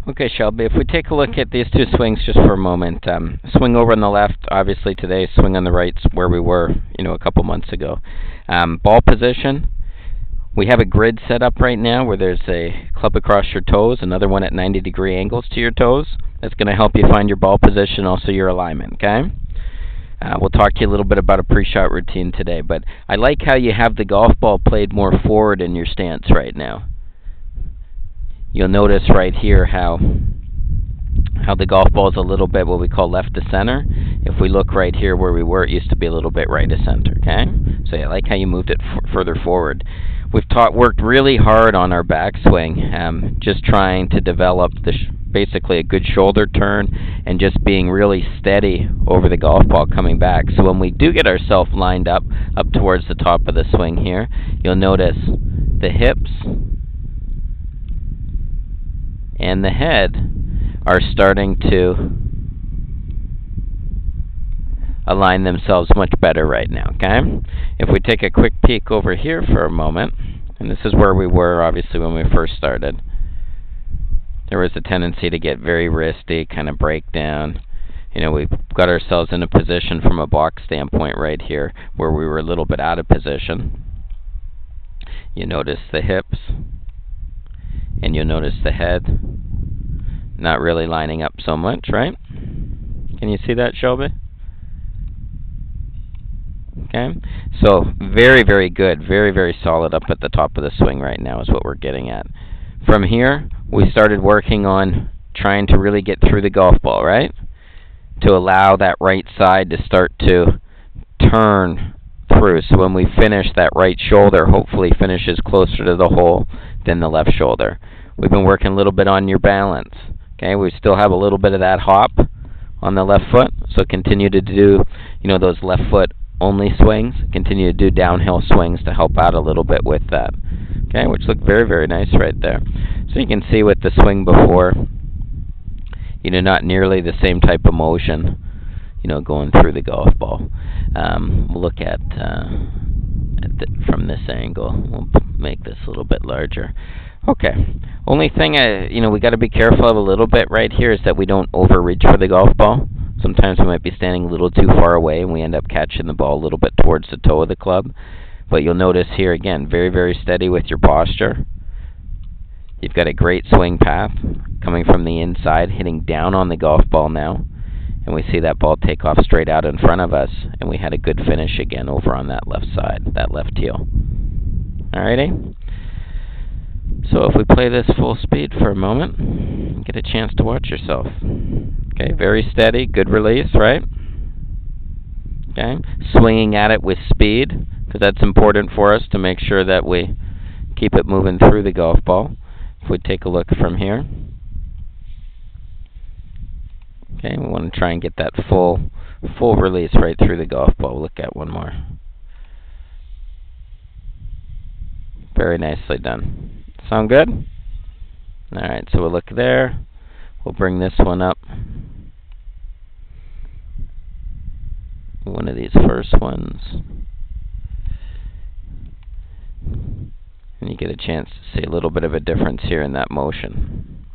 Okay, Shelby, if we take a look at these two swings just for a moment, swing over on the left, obviously today, swing on the right's where we were, a couple months ago. Ball position, we have a grid set up right now where there's a club across your toes, another one at 90-degree angles to your toes. That's going to help you find your ball position, also your alignment, okay? We'll talk to you a little bit about a pre-shot routine today, but I like how you have the golf ball played more forward in your stance right now. You'll notice right here how the golf ball is a little bit what we call left to center. If we look right here where we were, it used to be a little bit right to center, okay? So I like how you moved it further forward. We've worked really hard on our backswing, just trying to develop basically a good shoulder turn and just being really steady over the golf ball coming back. So when we do get ourselves lined up towards the top of the swing here, you'll notice the hips and the head are starting to align themselves much better right now, okay? If we take a quick peek over here for a moment, and this is where we were obviously when we first started, there was a tendency to get very wristy, kind of break down. We've got ourselves in a position from a box standpoint right here where we were a little bit out of position. You notice the hips, and you'll notice the head not really lining up so much, right? Can you see that, Shelby? Okay, so very, very good, very, very solid up at the top of the swing right now is what we're getting at. From here, we started working on trying to really get through the golf ball, right? To allow that right side to start to turn through. So when we finish, that right shoulder hopefully finishes closer to the hole than the left shoulder. We've been working a little bit on your balance. Okay, we still have a little bit of that hop on the left foot, so continue to do, those left foot only swings. Continue to do downhill swings to help out a little bit with that. Okay, which look very, very nice right there. So you can see with the swing before, not nearly the same type of motion, going through the golf ball. We'll look at from this angle. We'll make this a little bit larger. Okay. Only thing we got to be careful of a little bit right here is that we don't overreach for the golf ball. Sometimes we might be standing a little too far away and we end up catching the ball a little bit towards the toe of the club. But you'll notice here again, very, very steady with your posture. You've got a great swing path coming from the inside, hitting down on the golf ball now. And we see that ball take off straight out in front of us, and we had a good finish again over on that left side, that left heel. Alrighty? So if we play this full speed for a moment, get a chance to watch yourself. Okay, very steady, good release, right? Okay, swinging at it with speed, because that's important for us to make sure that we keep it moving through the golf ball. If we take a look from here. Okay, we want to try and get that full release right through the golf ball. We'll look at one more. Very nicely done. Sound good? Alright, so we'll look there. We'll bring this one up. One of these first ones. And you get a chance to see a little bit of a difference here in that motion.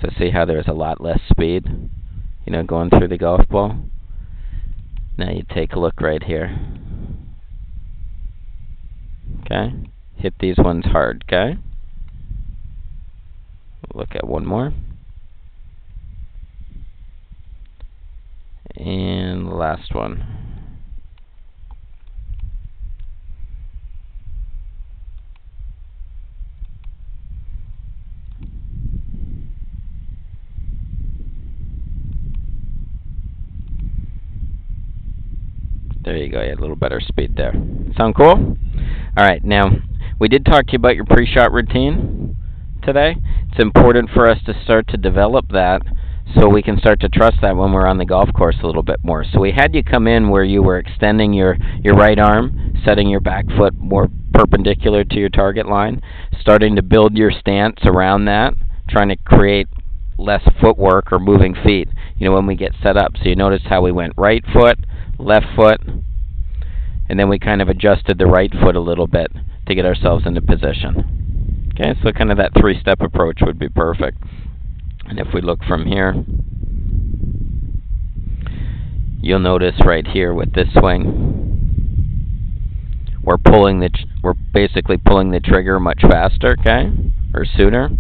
So see how there's a lot less speed, going through the golf ball? Now you take a look right here. Okay? Hit these ones hard, okay? Look at one more. And the last one. There you go, you had a little better speed there. Sound cool? Alright, now, we did talk to you about your pre-shot routine today. It's important for us to start to develop that so we can start to trust that when we're on the golf course a little bit more. So we had you come in where you were extending your right arm, setting your back foot more perpendicular to your target line, starting to build your stance around that, trying to create less footwork or moving feet, when we get set up. So you notice how we went right foot, left foot, and then we kind of adjusted the right foot a little bit to get ourselves into position. Okay, so kind of that three-step approach would be perfect. And if we look from here, you'll notice right here with this swing, we're basically pulling the trigger much faster, okay, or sooner.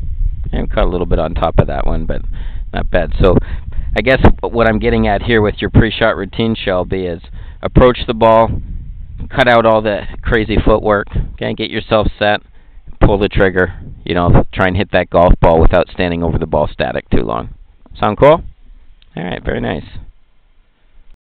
And cut a little bit on top of that one, but not bad. So I guess what I'm getting at here with your pre-shot routine, Shelby, is approach the ball, cut out all the crazy footwork, okay, get yourself set, pull the trigger, try and hit that golf ball without standing over the ball static too long. Sound cool? All right, very nice.